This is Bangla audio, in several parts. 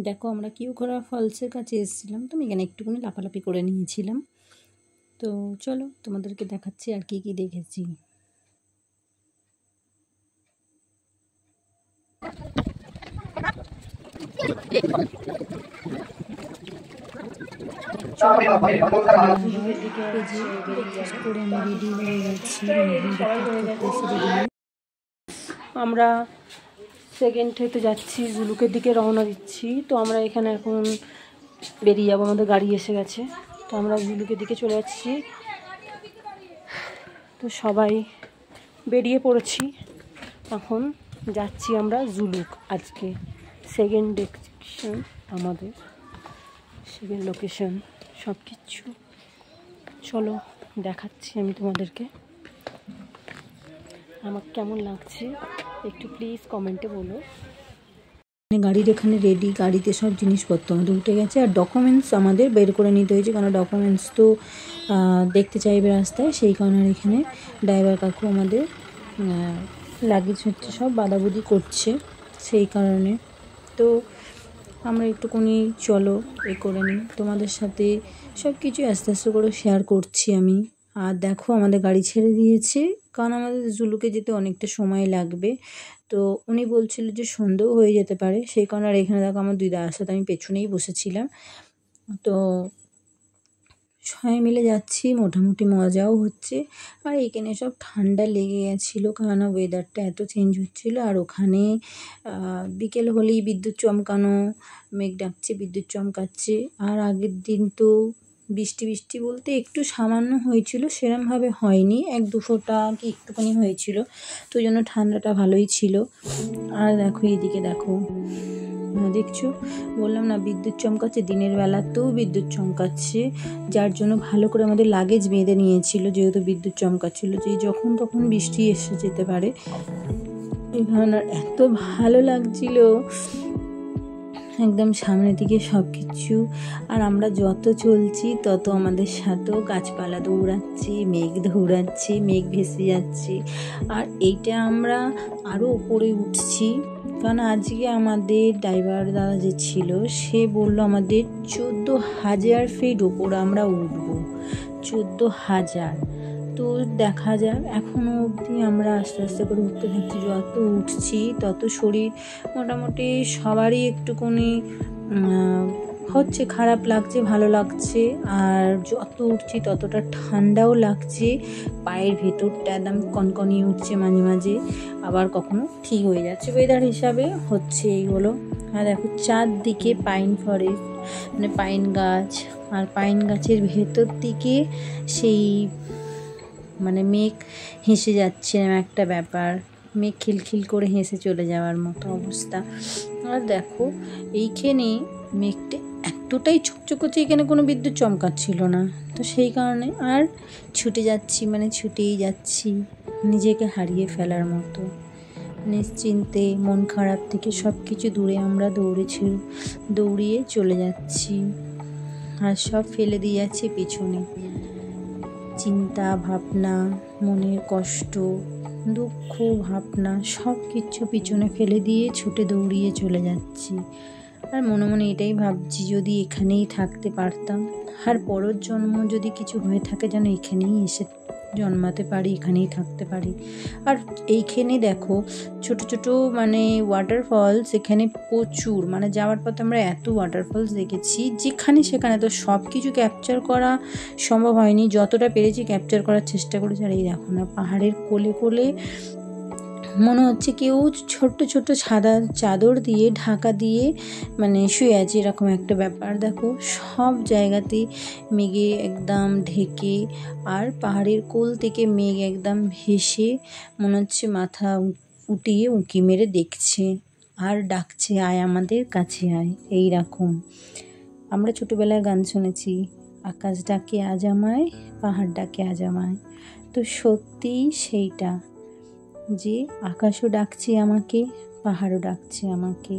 দেখো আমরা কিউখরা ফলসের কাছে এসেছিলাম, তো আমি এখানে একটুখানি লাফালাফি করে নিয়েছিলাম। তো চলো তোমাদেরকে দেখাচ্ছি আর কি কি দেখেছি। আমরা সেকেন্ড হতে যাচ্ছি, জুলুকের দিকে রওনা দিচ্ছি। তো আমরা এখানে এখন বেরিয়ে যাবো, আমাদের গাড়ি এসে গেছে। তো আমরা জুলুকের দিকে চলে যাচ্ছি। তো সবাই বেরিয়ে পড়েছি, এখন যাচ্ছি আমরা জুলুক। আজকে সেকেন্ড ডেস্টিনেশন, আমাদের সেকেন্ড লোকেশন, সব কিছু চলো দেখাচ্ছি আমি তোমাদেরকে। আমার কেমন লাগছে একটু প্লিজ কমেন্টে বলো। গাড়ির এখানে রেডি, গাড়িতে সব জিনিসপত্র আমাদের উঠে গেছে, আর ডকুমেন্টস আমাদের বের করে নিতে হয়েছে, কারণ ডকুমেন্টস তো দেখতে চাইবে রাস্তায়, সেই কারণে এখানে ড্রাইভার কাকু আমাদের লাগেজ হচ্ছে সব বাদাবুদি করছে, সেই কারণে। তো আমরা একটুখানি চলো করে নিই, তোমাদের সাথে সব কিছু আস্তে আস্তে করে শেয়ার করছি আমি। আর দেখো আমাদের গাড়ি ছেড়ে দিয়েছে, কারণ আমাদের জুলুকে যেতে অনেকটা সময় লাগবে। তো উনি বলছিল যে সন্ধ্যেও হয়ে যেতে পারে, সেই কারণে। আর এখানে দেখো আমার দুই দাদার সাথে আমি পেছনেই বসেছিলাম। তো সবাই মিলে যাচ্ছি, মোটামুটি মজাও হচ্ছে। আর এখানে সব ঠান্ডা লেগে গেছিলো, কারণ ওয়েদারটা এত চেঞ্জ হচ্ছিলো। আর ওখানে বিকেল হলেই বিদ্যুৎ চমকানো, মেঘ ডাকছে, বিদ্যুৎ চমকাচ্ছে। আর আগের দিন তো বৃষ্টি বলতে একটু সামান্য হয়েছিল, সেরমভাবে হয়নি, 1-2 ফোঁটা কি একটুখানি হয়েছিল, তো ওই জন্য ঠান্ডাটা ভালোই ছিল। আর দেখো এইদিকে দেখো, দেখছো বললাম না বিদ্যুৎ চমকাচ্ছে, দিনের বেলাতেও বিদ্যুৎ চমকাচ্ছে, যার জন্য ভালো করে আমাদের লাগেজ বেঁধে নিয়েছিল, যেহেতু বিদ্যুৎ চমকাচ্ছিল, যে যখন তখন বৃষ্টি এসে যেতে পারে। এখানে এত ভালো লাগছিল, একদম সামনের দিকে সব কিছু। আর আমরা যত চলছি তত আমাদের সাথেও গাছপালা দৌড়াচ্ছে, মেঘ দৌড়াচ্ছে, মেঘ ভেসে যাচ্ছে। আর এইটা আমরা আরও উপরে উঠছি, কারণ আজকে আমাদের ড্রাইভার দাদা যে ছিল, সে বলল আমাদের 14,000 ফিট উপরে আমরা উঠবো, 14,000। তো দেখা যাক, এখনও অবধি আমরা আস্তে আস্তে করে উঠতে থাকছি, যত উঠছি তত শরীর মোটামুটি সবারই একটুখানি হচ্ছে, খারাপ লাগছে, ভালো লাগছে। আর যত উঠছি ততটা ঠান্ডাও লাগছে, পায়ের ভেতরটা একদম কনকনিয়ে উঠছে মাঝে মাঝে, আবার কখনো ঠিক হয়ে যাচ্ছে, ওয়েদার হিসাবে হচ্ছে এইগুলো। আর দেখো চারদিকে পাইন ফরেস্ট, মানে পাইন গাছ, আর পাইন গাছের ভেতর দিকে সেই মানে মেঘ হেসে যাচ্ছে, একটা ব্যাপার, মেঘ খিলখিল করে হেসে চলে যাওয়ার মতো অবস্থা। আর দেখো এইখানে মেঘটা এতটাই চকচক করছে, এখানে কোনো বিদ্যুৎ চমকাচ্ছিল না, তো সেই কারণে আর ছুটে যাচ্ছি, মানে ছুটেই যাচ্ছি নিজেকে হারিয়ে ফেলার মতো, নিশ্চিন্তে, মন খারাপ থেকে সব কিছু দূরে আমরা দৌড়িয়ে চলে যাচ্ছি। আর সব ফেলে দিয়ে যাচ্ছি পেছনে, চিন্তা ভাবনা, মনের কষ্ট, দুঃখ, ভাবনা, সব কিছু পিছনে ফেলে দিয়ে ছুটে দৌড়িয়ে চলে যাচ্ছি। আর মনে মনে এটাই ভাবছি, যদি এখানেই থাকতে পারতাম, আর পরের জন্ম যদি কিছু হয়ে থাকে যেন এখানেই এসে জন্মাতে পারি, এখানেই থাকতে পারি। আর এইখানে দেখো ছোট ছোট মানে ওয়াটারফলস এখানে প্রচুর, মানে যাওয়ার পথে আমরা এত ওয়াটারফলস দেখেছি, যেখানে সেখানে তো সব কিছু ক্যাপচার করা সম্ভব হয়নি, যতটা পেরেছি ক্যাপচার করার চেষ্টা করেছি। আর এই দেখো না, পাহাড়ের কোলে কোলে মনে হচ্ছে কেউ ছোট্ট ছোট্ট সাদা চাদর দিয়ে ঢাকা দিয়ে মানে শুয়ে আছে, এরকম একটা ব্যাপার। দেখো সব জায়গাতেই মেঘে একদম ঢেকে, আর পাহাড়ের কোল থেকে মেঘ একদম ভেসে মনে হচ্ছে মাথা উঠিয়ে উঁকি মেরে দেখছে আর ডাকছে, আয় আমাদের কাছে আয়। এই রকম আমরা ছোটোবেলায় গান শুনেছি, আকাশ ডাকে আজ আমায়, পাহাড় ডাকে আজ আমায়। তো সত্যিই সেইটা, যে আকাশও ডাকছে আমাকে, পাহাড়ও ডাকছে আমাকে,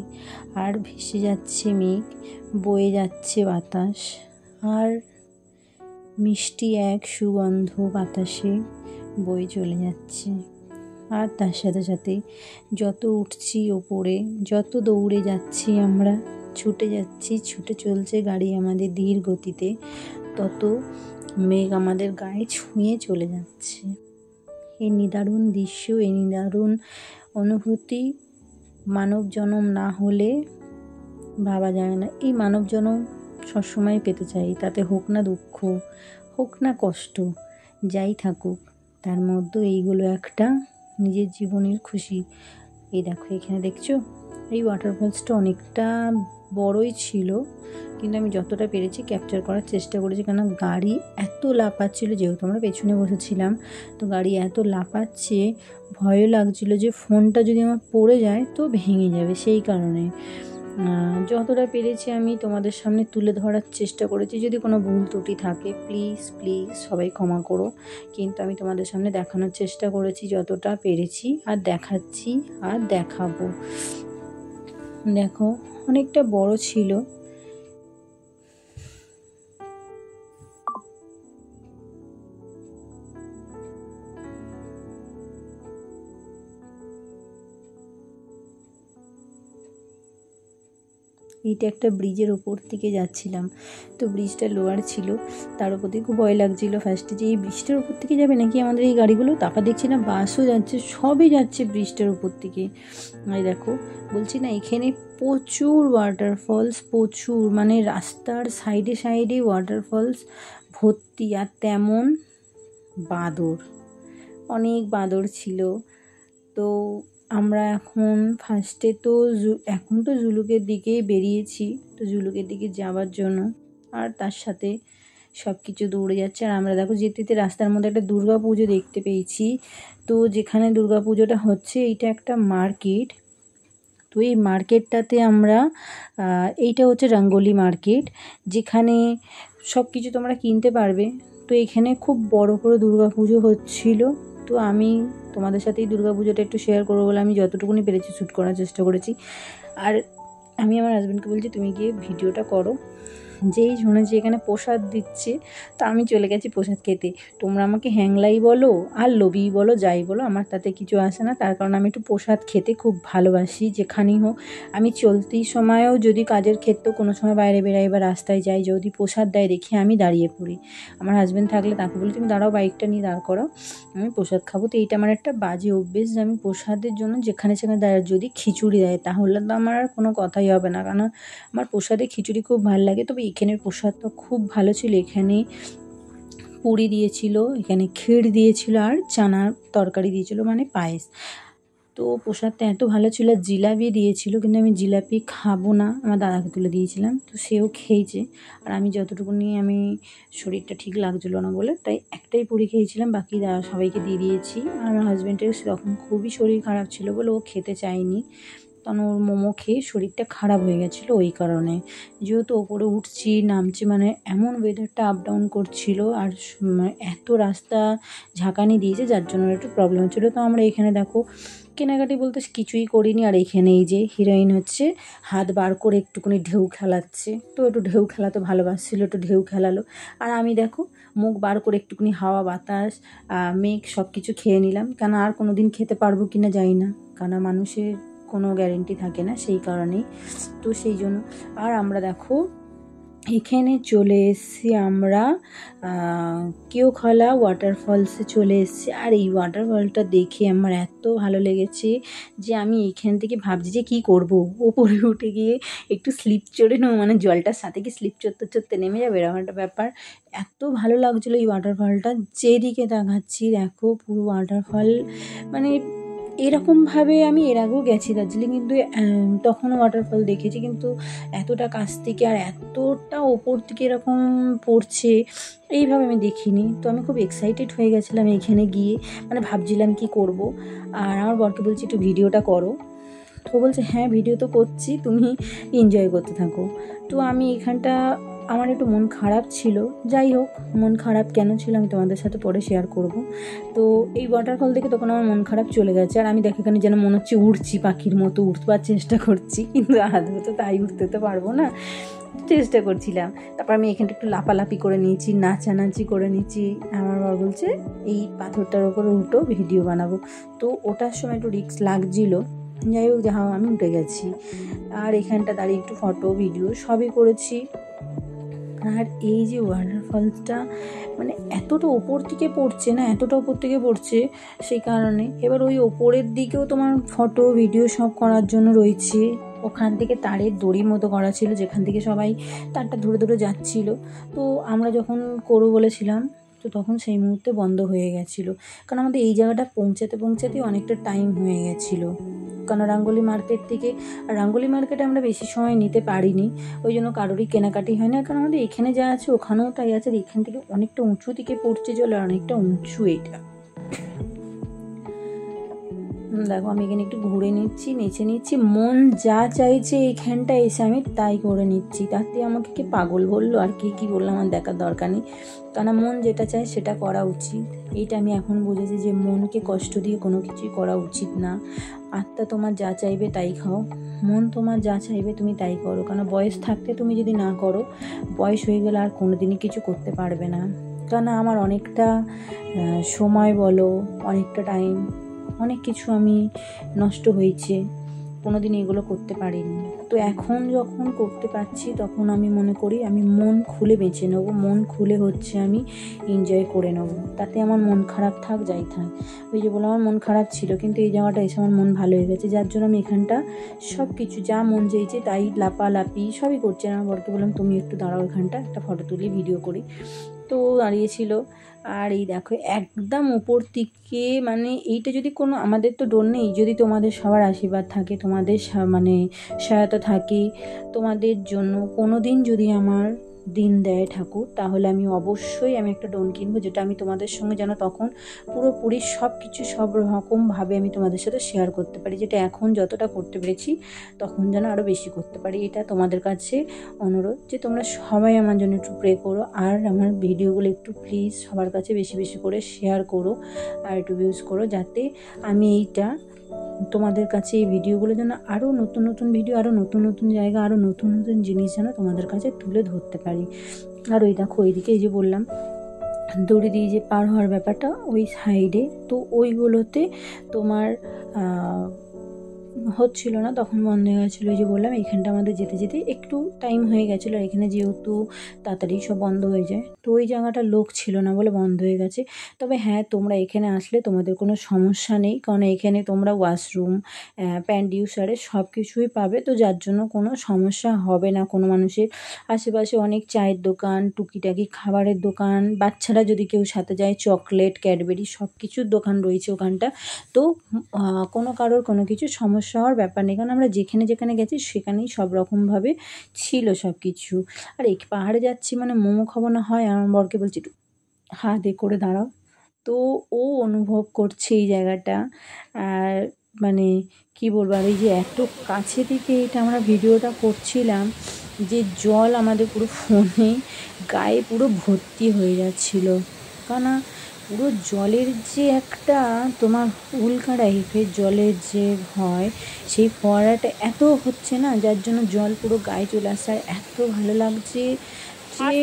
আর ভেসে যাচ্ছে মেঘ, বয়ে যাচ্ছে বাতাস, আর মিষ্টি এক সুগন্ধ বাতাসে বয়ে চলে যাচ্ছে। আর তার সাথে সাথে যত উঠছি ওপরে, যত দৌড়ে যাচ্ছি আমরা, ছুটে যাচ্ছি, ছুটে চলছে গাড়ি আমাদের ধীর গতিতে, তত মেঘ আমাদের গায়ে ছুঁয়ে চলে যাচ্ছে। এই নিদারুণ দৃশ্য, এই নিদারুণ অনুভূতি মানব জনম না হলে ভাবা যায় না। এই মানব জনম সবসময় পেতে চাই, তাতে হোক না দুঃখ, হোক না কষ্ট, যাই থাকুক, তার মধ্যে এইগুলো একটা নিজের জীবনের খুশি। এই দেখো এখানে দেখছো, এই ওয়াটারফলসটা অনেকটা বড়ই ছিল, কিন্তু আমি যতটা পেরেছি ক্যাপচার করার চেষ্টা করেছি, কেন গাড়ি এত লাফাচ্ছিল, যেহেতু আমরা পেছনে বসেছিলাম, তো গাড়ি এত লাফাচ্ছে, ভয়ও লাগছিল যে ফোনটা যদি আমার পড়ে যায় তো ভেঙে যাবে। সেই কারণে যতটা পেরেছি আমি তোমাদের সামনে তুলে ধরার চেষ্টা করেছি। যদি কোনো ভুল ত্রুটি থাকে প্লিজ প্লিজ সবাই ক্ষমা করো, কিন্তু আমি তোমাদের সামনে দেখানোর চেষ্টা করেছি যতটা পেরেছি, আর দেখাচ্ছি আর দেখাবো। দেখো অনেকটা বড় ছিল। এইটা একটা ব্রিজের ওপর থেকে যাচ্ছিলাম, তো ব্রিজটা লোয়ার ছিল, তার উপর থেকে খুব ভয় লাগছিল ফার্স্টে যে এই ব্রিজটার উপর থেকে যাবে নাকি আমাদের এই গাড়িগুলো। তারপর দেখছিলাম বাসও যাচ্ছে, সবই যাচ্ছে ব্রিজটার উপর থেকে। এই দেখো বলছি না, এখানে প্রচুর ওয়াটারফলস, প্রচুর, মানে রাস্তার সাইডে সাইডে ওয়াটারফলস ভর্তি, আর তেমন বাঁদর, অনেক বাঁদর ছিল। তো আমরা এখন ফার্স্টে তো এখন তো জুলুকের দিকেই বেরিয়েছি, তো জুলুকের দিকে যাওয়ার জন্য, আর তার সাথে সব কিছু দৌড়ে যাচ্ছে। আর আমরা দেখো যেতে যেতে রাস্তার মধ্যে একটা দুর্গা পুজো দেখতে পেয়েছি। তো যেখানে দুর্গা পুজোটা হচ্ছে এইটা একটা মার্কেট, তো এই মার্কেটটাতে আমরা এইটা হচ্ছে রঙ্গোলি মার্কেট, যেখানে সব কিছু তোমরা কিনতে পারবে। তো এখানে খুব বড় করে দুর্গা পুজো হচ্ছিল, তো আমি তোমাদের সাথে এই দুর্গা পুজোটা একটু শেয়ার করবো বলে আমি যতটুকুনি পেরেছি শ্যুট করার চেষ্টা করেছি। আর আমি আমার হাজব্যান্ডকে বলছি তুমি গিয়ে ভিডিওটা করো। যেই শুনেছি এখানে প্রসাদ দিচ্ছে, তো আমি চলে গেছি প্রসাদ খেতে। তোমরা আমাকে হ্যাংলাই বলো আর লোভি বলো, যাই বলো, আমার তাতে কিছু আসে না, তার কারণ আমি একটু প্রসাদ খেতে খুব ভালোবাসি। যেখানেই হোক, আমি চলতি সময়েও যদি কাজের ক্ষেত্রেও কোনো সময় বাইরে বেরাই বা রাস্তায় যাই, যদি প্রসাদ দেয় দেখি আমি দাঁড়িয়ে পড়ি। আমার হাজব্যান্ড থাকলে তাকে বলি তুমি দাঁড়াও, বাইকটা নিয়ে দাঁড় করো, আমি প্রসাদ খাবো। তো এইটা আমার একটা বাজে অভ্যেস যে আমি প্রসাদের জন্য যেখানে সেখানে দাঁড়াই। যদি খিচুড়ি দেয় তাহলে তো আমার আর কোনো কথাই হবে না, কারণ আমার প্রসাদে খিচুড়ি খুব ভালো লাগে। তবে এখানের প্রসাদটা খুব ভালো ছিল, এখানে পুরি দিয়েছিল, এখানে ক্ষীর দিয়েছিল, আর চানার তরকারি দিয়েছিল, মানে পায়েস। তো প্রসাদটা এত ভালো ছিল, জিলাপি দিয়েছিল, কিন্তু আমি জিলাপি খাবো না, আমার দাদাকে তুলে দিয়েছিলাম, তো সেও খেয়েছে। আর আমি যতটুকু নিয়ে আমি শরীরটা ঠিক লাগছিলো না বলে তাই একটাই পুরি খেয়েছিলাম, বাকি সবাইকে দিয়ে দিয়েছি। আর আমার হাজব্যান্ডের তখন খুবই শরীর খারাপ ছিল বলে ও খেতে চায়নি, তখন ওর মোমো খেয়ে শরীরটা খারাপ হয়ে গেছিলো। ওই কারণে যেহেতু ওপরে উঠছি নামছি, মানে এমন ওয়েদারটা আপ ডাউন করছিল, আর এত রাস্তা ঝাঁকানি দিয়েছে যার জন্য একটু প্রবলেম হচ্ছিলো। তো আমরা এখানে দেখো কেনাকাটি বলতে কিছুই করিনি। আর এখানে এই যে হিরোইন হচ্ছে হাত বার করে একটুখানি ঢেউ খেলাচ্ছে, তো একটু ঢেউ খেলাতে ভালোবাসছিল, একটু ঢেউ খেলালো। আর আমি দেখো মুখ বার করে একটুখানি হাওয়া বাতাস মেঘ সব কিছু খেয়ে নিলাম, কেন আর কোনো দিন খেতে পারবো কি না জানি না, কারণ মানুষের কোনো গ্যারেন্টি থাকে না, সেই কারণেই। তো সেই জন্য আর আমরা দেখো এখানে চলে এসেছি আমরা কেওখলা ওয়াটারফলসে চলে এসেছি। আর এই ওয়াটারফলটা দেখে আমার এত ভালো লেগেছে যে আমি এইখান থেকে ভাবছি যে কী করব, ওপরে উঠে গিয়ে একটু স্লিপ চড়ে নেবো, মানে জলটার সাথে কি স্লিপ চড়তে চড়তে নেমে যাবে, এরকম একটা ব্যাপার। এত ভালো লাগছিলো এই ওয়াটারফলটা, যেদিকে তাকাচ্ছি দেখো পুরো ওয়াটারফল, মানে এরকমভাবে আমি এর আগেও গেছি দার্জিলিং, কিন্তু তখনও ওয়াটারফল দেখেছি, কিন্তু এতটা কাছ থেকে আর এতটা ওপর থেকে এরকম পড়ছে এইভাবে আমি দেখিনি। তো আমি খুব এক্সাইটেড হয়ে গেছিলাম এখানে গিয়ে, মানে ভাবছিলাম কি করব। আর আমার বরকে বলছি একটু ভিডিওটা করো, তো বলছে হ্যাঁ ভিডিও তো করছি, তুমি এনজয় করতে থাকো। তো আমি এখানটা আমার একটু মন খারাপ ছিল, যাই হোক মন খারাপ কেন ছিল আমি তোমাদের সাথে পরে শেয়ার করব। তো এই ওয়াটারফল দেখে তখন আমার মন খারাপ চলে গেছে, আর আমি দেখে এখানে যেন মনে হচ্ছে উড়ছি, পাখির মতো উঠবার চেষ্টা করছি, কিন্তু আদৌ তো তাই উঠতে তো পারবো না, চেষ্টা করছিলাম। তারপর আমি এখানটা একটু লাপালাপি করে নিয়েছি, নাচানাচি করে নিয়েছি। আমার বাবা বলছে এই পাথরটার ওপরে উঠো ভিডিও বানাবো, তো ওটার সময় একটু রিস্ক লাগছিল, যাই হোক, যাহা আমি উঠে গেছি। আর এখানটা দাঁড়িয়ে একটু ফটো ভিডিও সবই করেছি। আর এই যে ওয়াটারফলসটা মানে এতটা ওপর থেকে পড়ছে না, এতটা ওপর থেকে পড়ছে, সেই কারণে এবার ওই ওপরের দিকেও তোমার ফটো ভিডিও সব করার জন্য রয়েছে। ওখান থেকে তারের দড়ির মতো করা ছিল, যেখান থেকে সবাই তারটা ধরে ধরে যাচ্ছিল। তো আমরা যখন করবো বলেছিলাম, তো তখন সেই মুহূর্তে বন্ধ হয়ে গেছিলো, কারণ আমাদের এই জায়গাটা পৌঁছাতে অনেকটা টাইম হয়ে গেছিলো। কারণ রাঙ্গুলি মার্কেটে আমরা বেশি সময় নিতে পারিনি, ওই জন্য কারোরই কেনাকাটি হয় না। কারণ আমাদের এখানে যা আছে ওখানেও তাই আছে, আর এখান থেকে অনেকটা উঁচু দিকে পড়ছে জল, আর অনেকটা উঁচু এটা। দেখো আমি এখানে একটু ঘুরে নিচ্ছি, নেচে নিচ্ছি, মন যা চাইছে এইখানটা এসে আমি তাই করে নিচ্ছি। তাতে আমাকে কে পাগল বললো আর কি বললো আমার দেখার দরকার নেই, কারণ মন যেটা চায় সেটা করা উচিত। এইটা আমি এখন বুঝেছি যে মনকে কষ্ট দিয়ে কোনো কিছুই করা উচিত না। আত্মা তোমার যা চাইবে তাই খাও, মন তোমার যা চাইবে তুমি তাই করো। কারণ বয়স থাকতে তুমি যদি না করো, বয়স হয়ে গেলে আর কোনো দিনই কিছু করতে পারবে না। কারণ আমার অনেকটা সময় বলো, অনেকটা টাইম, অনেক কিছু আমি নষ্ট হয়েছে, কোনো দিন এগুলো করতে পারিনি। তো এখন যখন করতে পারছি তখন আমি মনে করি আমি মন খুলে বেঁচে নেবো, মন খুলে হচ্ছে আমি এনজয় করে নেবো। তাতে আমার মন খারাপ থাক যাই থাক, ওই যে বললাম আমার মন খারাপ ছিল, কিন্তু এই জায়গাটা এসে আমার মন ভালো হয়ে গেছে, যার জন্য আমি এখানটা সব কিছু যা মন চাইছে তাই লাপালাপি সবই করছি। আমার বরকে বললাম তুমি একটু দাঁড়াও, এখানটা একটা ফটো তুলি ভিডিও করি। তো দাঁড়িয়েছিল। আর এই দেখো একদম উপর থেকে, মানে এইটা যদি কোনো, আমাদের তো ডোর নেই, যদি তোমাদের সবার আশীর্বাদ থাকে, তোমাদের মানে সহায়তা থাকে, তোমাদের জন্য কোনো দিন যদি আমার দিন দেয় ঠাকুর, তাহলে আমি অবশ্যই একটা ড্রোন কিনবো, যেটা আমি তোমাদের সঙ্গে যেন তখন পুরোপুরি সব কিছু সব রকমভাবে আমি তোমাদের সাথে শেয়ার করতে পারি, যেটা এখন যতটা করতে পেরেছি তখন যেন আরও বেশি করতে পারি। এটা তোমাদের কাছে অনুরোধ যে তোমরা সবাই আমার জন্য একটু প্রে করো, আর আমার ভিডিওগুলো একটু প্লিজ সবার কাছে বেশি বেশি করে শেয়ার করো আর একটু ভিউজ করো, যাতে আমি এইটা তোমাদের কাছে এই ভিডিওগুলো যেন আরও নতুন নতুন ভিডিও, আরও নতুন নতুন জায়গা, আরও নতুন নতুন জিনিস যেন তোমাদের কাছে তুলে ধরতে পারি। আর ওই দেখো ওইদিকে এই যে বললাম দড়ি দিয়ে যে পার হওয়ার ব্যাপারটা, ওই সাইডে তো ওইগুলোতে তোমার হচ্ছিল না, তখন বন্ধ হয়ে গেছিলো। এই যে বললাম এখানটা আমাদের যেতে যেতে একটু টাইম হয়ে গেছিলো, আর এখানে যেহেতু তাড়াতাড়ি সব বন্ধ হয়ে যায়, তো ওই জায়গাটা লোক ছিল না বলে বন্ধ হয়ে গেছে। তবে হ্যাঁ, তোমরা এখানে আসলে তোমাদের কোনো সমস্যা নেই, কারণ এখানে তোমরা ওয়াশরুম, প্যান্ডিউসারে সব কিছুই পাবে, তো যার জন্য কোনো সমস্যা হবে না কোনো মানুষের। আশেপাশে অনেক চায়ের দোকান, টুকিটাকি খাবারের দোকান, বাচ্চারা যদি কেউ সাথে যায় চকলেট, ক্যাডবেরি সব কিছুর দোকান রয়েছে ওখানটা। তো কোনো কারোর কোনো কিছু সমস্যা হওয়ার ব্যাপার নেই, কারণ আমরা যেখানে যেখানে গেছি সেখানেই সব রকমভাবে ছিল সব কিছু। আর এই পাহাড়ে যাচ্ছি মানে মোমো খাবো না হয়, আমার বরকে বলছি একটু হাত এ করে দাঁড়াও, তো ও অনুভব করছে এই জায়গাটা। আর মানে কি বলবো, আর এই যে এত কাছে থেকে এটা আমরা ভিডিওটা করছিলাম, যে জল আমাদের পুরো ফোনে গায়ে পুরো ভর্তি হয়ে যাচ্ছিলো, কারণ পুরো জলের যে একটা তোমার উল্কা টাইপের জলের যে হয়, সেই ফোয়ারাটা এত হচ্ছে না, যার জন্য জল পুরো গায়ে চলে আসছে, আর এত ভালো লাগছে যে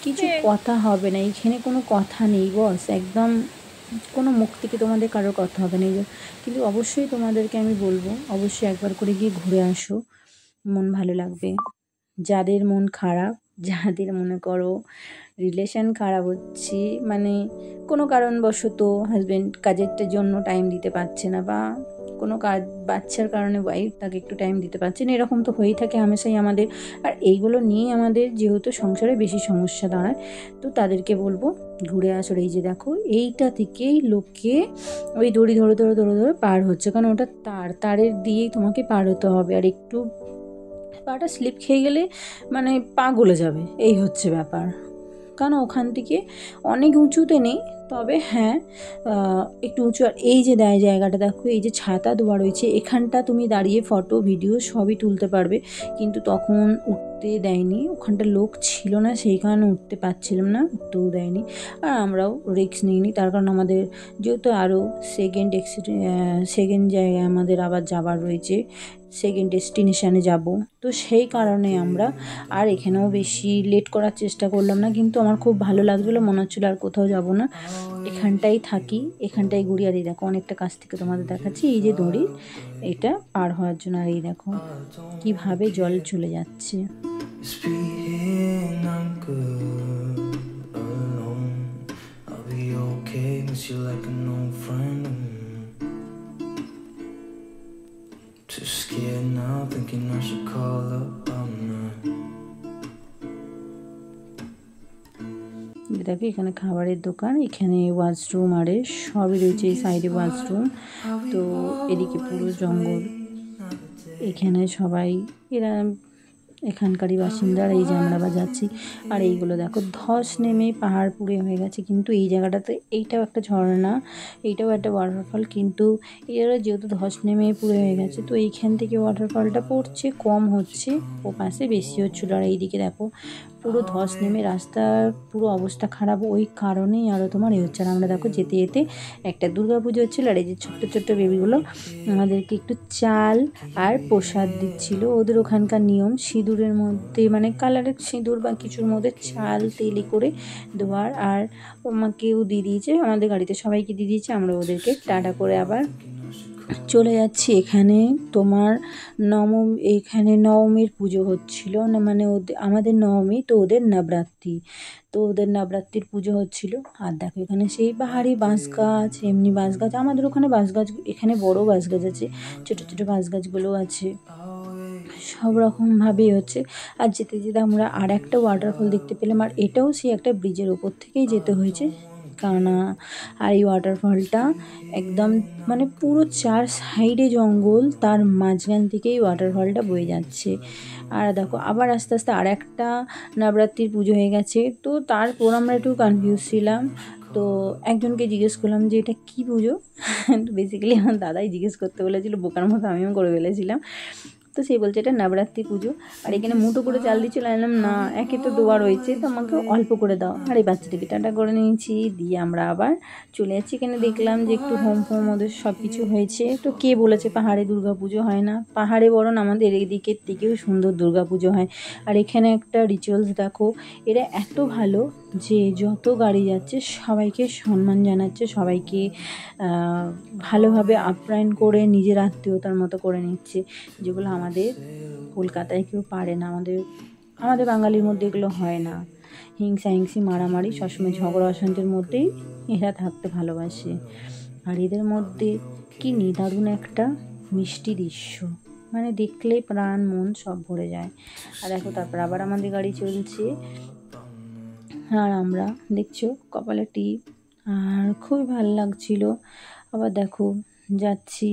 কিছু কথা হবে না, এইখানে কোনো কথা নেই বস, একদম কোনো মুখ থেকে তোমাদের কারোর কথা হবে না। কিন্তু অবশ্যই তোমাদেরকে আমি বলবো অবশ্যই একবার করে গিয়ে ঘুরে আসো, মন ভালো লাগবে। যাদের মন খারাপ, যাদের মনে করো রিলেশন খারাপ হচ্ছে, মানে কোনো কারণবশত হাজব্যান্ড কাজেরটার জন্য টাইম দিতে পারছে না, বা কোনো কাজ বাচ্চার কারণে ওয়াইফ তাকে একটু টাইম দিতে পারছে না, এরকম তো হয়েই থাকে হামেশাই আমাদের। আর এইগুলো নিয়ে আমাদের যেহেতু সংসারে বেশি সমস্যা দাঁড়ায়, তো তাদেরকে বলবো ঘুরে আসলে। এই যে দেখো এইটা থেকেই লোকে ওই দড়ি ধরে ধরে ধরে ধরে পার হচ্ছে, কারণ ওটা তারের দিয়েই তোমাকে পার হতে হবে, আর একটু পাটা স্লিপ খেয়ে গেলে মানে পা গলে যাবে, এই হচ্ছে ব্যাপার। কারণ ওখান থেকে অনেক উঁচুতে নেই, তবে হ্যাঁ একটু উঁচু। আর এই যে জায়গাটা দেখো, এই যে ছাতা দেওয়া রয়েছে, এখানটা তুমি দাঁড়িয়ে ফটো ভিডিও সবই তুলতে পারবে, কিন্তু তখন উঠতে দেয়নি, ওখানটা লোক ছিল না, সেই কারণে উঠতে পারছিলাম না, উঠতেও দেয়নি। আর আমরাও রিস্ক নিইনি, তার কারণ আমাদের যেহেতু আরও সেকেন্ড জায়গায় আমাদের আবার যাবার রয়েছে, সেকেন্ড ডেস্টিনেশানে যাব, তো সেই কারণে আমরা আর এখানেও বেশি লেট করার চেষ্টা করলাম না। কিন্তু আমার খুব ভালো লাগছিলো, মনে হচ্ছিলো আর কোথাও যাব না, এখানটাই থাকি, এখানটাই ঘুরি। আর এই দেখো অনেকটা কাছ থেকে তোমাদের দেখাচ্ছি, এই যে দড়ি এটা পার হওয়ার জন্য। আর এই দেখো কিভাবে জল চলে যাচ্ছে। দেখো এখানে খাবারের দোকান, এখানে ওয়াশরুম আরে সবই রয়েছে, এই সাইডে ওয়াশরুম। তো এদিকে পুরো জঙ্গল, এখানে সবাই এরা এখানকারই বাসিন্দার। এই যে আমরা যাচ্ছি, আর এইগুলো দেখো ধস নেমে পাহাড় পুড়ে হয়ে গেছে। কিন্তু এই জায়গাটাতে এইটাও একটা ঝর্ণা, এইটাও একটা ওয়াটারফল, কিন্তু এরা যেহেতু ধস নেমে পুড়ে হয়ে গেছে তো এইখান থেকে ওয়াটারফলটা পড়ছে, কম হচ্ছে, ও পাশে বেশি হচ্ছিলো। আর এইদিকে দেখো পুরো ধস নেমে রাস্তার পুরো অবস্থা খারাপ, ওই কারণেই আরও তোমার এ হচ্ছে। আর আমরা দেখো যেতে যেতে একটা দুর্গাপুজো হচ্ছিলো, আর এই যে ছোট্ট ছোট্ট বেবিগুলো আমাদেরকে একটু চাল আর প্রসাদ দিচ্ছিল। ওদের ওখানকার নিয়ম সিঁদুরের মধ্যে মানে কালারের সিঁদুর বা কিছুর মধ্যে চাল তেলি করে দেওয়ার। আর আমাকেও দিয়ে দিয়েছে, আমাদের গাড়িতে সবাইকে দিয়ে দিয়েছে। আমরা ওদেরকে টাটা করে আবার চলে যাচ্ছি। এখানে তোমার এখানে নবমীর পুজো হচ্ছিল না, মানে আমাদের নবমী তো ওদের নবরাত্রি, তো ওদের নবরাত্রির পুজো হচ্ছিল। আর দেখো এখানে সেই পাহাড়ি বাঁশ গাছ, এমনি বাঁশ গাছ, আমাদের ওখানে বাঁশ গাছ, এখানে বড় বাঁশ গাছ আছে, ছোটো ছোটো বাঁশ গাছগুলো আছে, সব রকমভাবেই হচ্ছে। আর যেতে যেতে আমরা আর একটা ওয়াটারফল দেখতে পেলাম, আর এটাও সেই একটা ব্রিজের ওপর থেকেই যেতে হয়েছে কানা। আর এই ওয়াটারফলটা একদম মানে পুরো চার সাইডে জঙ্গল, তার মাঝখান থেকেই ওয়াটারফলটা বয়ে যাচ্ছে। আর দেখো আবার আস্তে আস্তে আর একটা নবরাত্রির পুজো হয়ে গেছে, তো তারপর আমরা একটু কনফিউজ ছিলাম। তো একজনকে জিজ্ঞেস করলাম যে এটা কী পুজো, তো বেসিক্যালি আমার দাদাই জিজ্ঞেস করতে বলেছিল, বোকার মতো আমিও করে ফেলেছিলাম। তো সেই বলছে এটা নবরাত্রি পুজো। আর এখানে মুঠো করে চাল দিচ্ছিল, এলাম না একে তো দেওয়া রয়েছে, তো আমাকে অল্প করে দাও। আর এই বাচ্চাটাকে টাটা করে নিয়েছি, দিয়ে আমরা আবার চলে যাচ্ছি। এখানে দেখলাম যে একটু হোম ওদের সব কিছু হয়েছে। তো কে বলেছে পাহাড়ে দুর্গা পুজো হয় না, পাহাড়ে বরং আমাদের এদিকের থেকেও সুন্দর দুর্গা পুজো হয়। আর এখানে একটা রিচুয়ালস দেখো, এরা এত ভালো যে যত গাড়ি যাচ্ছে সবাইকে সম্মান জানাচ্ছে, সবাইকে ভালোভাবে আপ্যায়ন করে নিজের আত্মীয়তার মতো করে নিচ্ছে, যেগুলো আমাদের কলকাতায় কেউ পারে না। আমাদের বাঙালির মধ্যে এগুলো হয় না। হিংসি মারামারি সবসময় ঝগড়া অশান্তির মধ্যেই এরা থাকতে ভালোবাসে। আর এদের মধ্যে কি নিদারুণ একটা মিষ্টি দৃশ্য, মানে দেখলেই প্রাণ মন সব ভরে যায়। আর দেখো তারপর আবার আমাদের গাড়ি চলছে, আর আমরা দেখছো কপালে টিপ, আর খুবই ভালো লাগছিল। আবার দেখো যাচ্ছি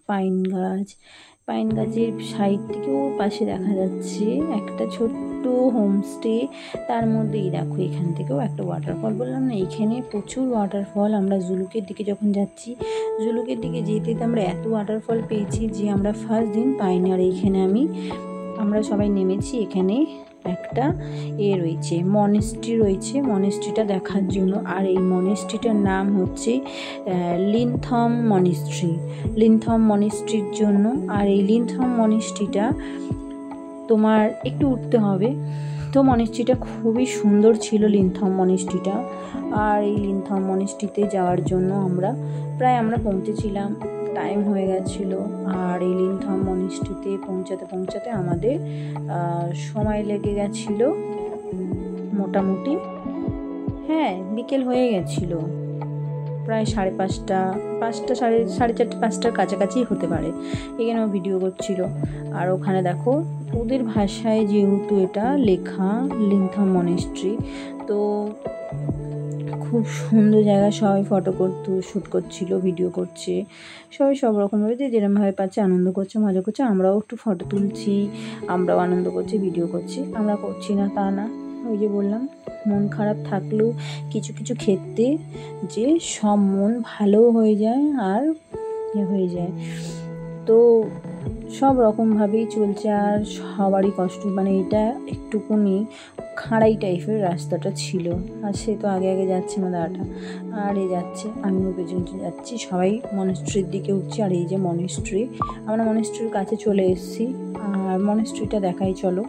পাইন গাছের সাইড থেকেও পাশে দেখা যাচ্ছে একটা ছোট্ট হোমস্টে, তার মধ্যেই দেখো এখান থেকেও একটা ওয়াটারফল। বললাম না এইখানে প্রচুর ওয়াটারফল। আমরা জুলুকের দিকে যখন যাচ্ছি, জুলুকের দিকে যেতে আমরা এত ওয়াটারফল পেয়েছি যে আমরা ফার্স্ট দিন পাইনি। আর এইখানে আমরা সবাই নেমেছি, এখানে একটা রয়েছে মনেস্ট্রি রয়েছে, মনেস্ট্রিটা দেখার জন্য। আর এই মনেস্ট্রিটার নাম হচ্ছে লিনথম মনেস্ট্রির জন্য। আর এই লিনথম মনেস্ট্রিটা তোমার একটু উঠতে হবে, তো মনেস্ট্রিটা খুবই সুন্দর ছিল লিনথম মনেস্ট্রিটা। আর এই লিনথম মনেস্ট্রিতে যাওয়ার জন্য আমরা পৌঁছেছিলাম, টাইম হয়ে গেছিলো। আর এই লিনথম মনেস্ট্রিতে পৌঁছাতে আমাদের সময় লেগে গেছিলো মোটামুটি, বিকেল হয়ে গেছিলো, প্রায় 5:30 সাড়ে 4:30 কাছাকাছি হতে পারে। এখানেও ভিডিও করছিল। আর ওখানে দেখো ওদের ভাষায় যেহেতু এটা লেখা লিনথম মনেস্ট্রি, তো খুব সুন্দর জায়গা, সবাই ফটো শ্যুট করছিল, ভিডিও করছে, সবাই সব রকমভাবে যে যেরকমভাবে পাচ্ছে আনন্দ করছে, মজা করছে। আমরাও একটু ফটো তুলছি, আমরাও আনন্দ করছি, ভিডিও করছি। আমরা করছি না তা না, ওই যে বললাম মন খারাপ থাকলেও কিছু কিছু ক্ষেত্রে যে সব মন ভালো হয়ে যায় আর হয়ে যায়, তো সব রকমভাবেই চলছে। আর সবারই কষ্ট, মানে এটা একটুকুনি খাড়াই টাইপের রাস্তাটা ছিল। আর সে তো আগে যাচ্ছে আমার দাদাটা, আর যাচ্ছে, আমিও পেছনে যাচ্ছি, সবাই মনেস্ট্রির দিকে উঠছি। আর এই যে মনেস্ট্রি, আমরা মনেস্ট্রির কাছে চলে এসেছি। আর মনেস্ট্রিটা দেখাই চলো।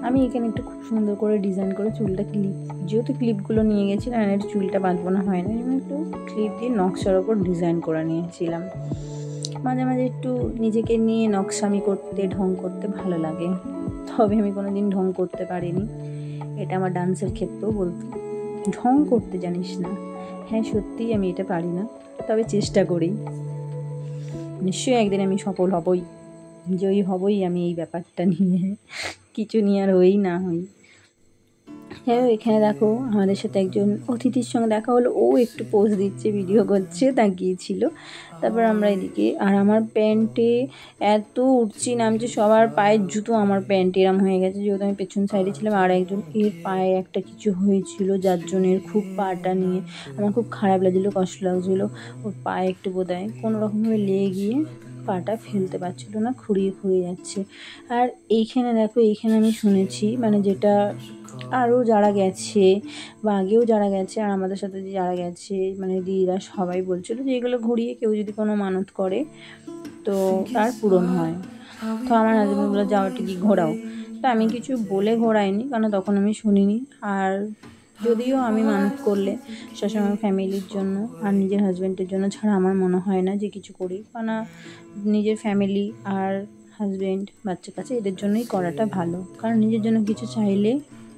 আমি এখানে একটু খুব সুন্দর করে ডিজাইন করে চুলটা যেহেতু ক্লিপগুলো নিয়ে গেছিলাম, আর একটু চুলটা বাঁধবো না হয় না, আমি একটু ক্লিপ দিয়ে নকশার ওপর ডিজাইন করে নিয়েছিলাম। মাঝে মাঝে একটু নিজেকে নিয়ে নকশামি করতে, ঢং করতে ভালো লাগে। তবে আমি কোনো দিন ঢং করতে পারিনি, এটা আমার ডান্সের ক্ষেত্রেও বলতো, ঢং করতে জানিস না। হ্যাঁ, সত্যিই আমি এটা পারি না, তবে চেষ্টা করি। নিশ্চয়ই একদিন আমি সফল হবই, জয়ী হবই আমি এই ব্যাপারটা নিয়ে, কিছু নিয়ে আর হই না হই। হ্যাঁ, এখানে দেখো আমাদের সাথে একজন অতিথির সঙ্গে দেখা হলো, ও একটু পোজ দিচ্ছে, ভিডিও করছে, তাকিয়েছিল। তারপর আমরা এদিকে, আর আমার প্যান্টে এত উঠছি নামছে, সবার পায়ের জুতো আমার প্যান্ট এরম হয়ে গেছে, যেহেতু আমি পেছন সাইডে ছিলাম। আর একজন এর পায়ে একটা কিছু হয়েছিল, যার জন্য এর খুব পাটা নিয়ে আমার খুব খারাপ লাগছিলো, কষ্ট লাগছিলো। ওর পায়ে একটু বোধহয় কোনো রকমভাবে লেগে গিয়ে পাটা ফেলতে পারছিল না, খুঁড়িয়ে যাচ্ছে। আর এইখানে দেখো, এইখানে আমি শুনেছি, মানে যেটা আরও যারা গেছে বা আগেও যারা গেছে আর আমাদের সাথে যারা গেছে, মানে দিদিরা সবাই বলছিল যে এগুলো ঘুরিয়ে কেউ যদি কোনো মানত করে তো তার পূরণ হয়। তো আমার হাজব্যান্ড বলে, যাও এটা কি ঘোরাও। তো আমি কিছু বলে ঘোরাইনি, কারণ তখন আমি শুনিনি। আর যদিও আমি মানত করলে সবসময় ফ্যামিলির জন্য আর নিজের হাজব্যান্ডের জন্য ছাড়া আমার মনে হয় না যে কিছু করি, কারণ নিজের ফ্যামিলি আর হাজব্যান্ড, বাচ্চা কাছে এদের জন্যই করাটা ভালো। কারণ নিজের জন্য কিছু চাইলে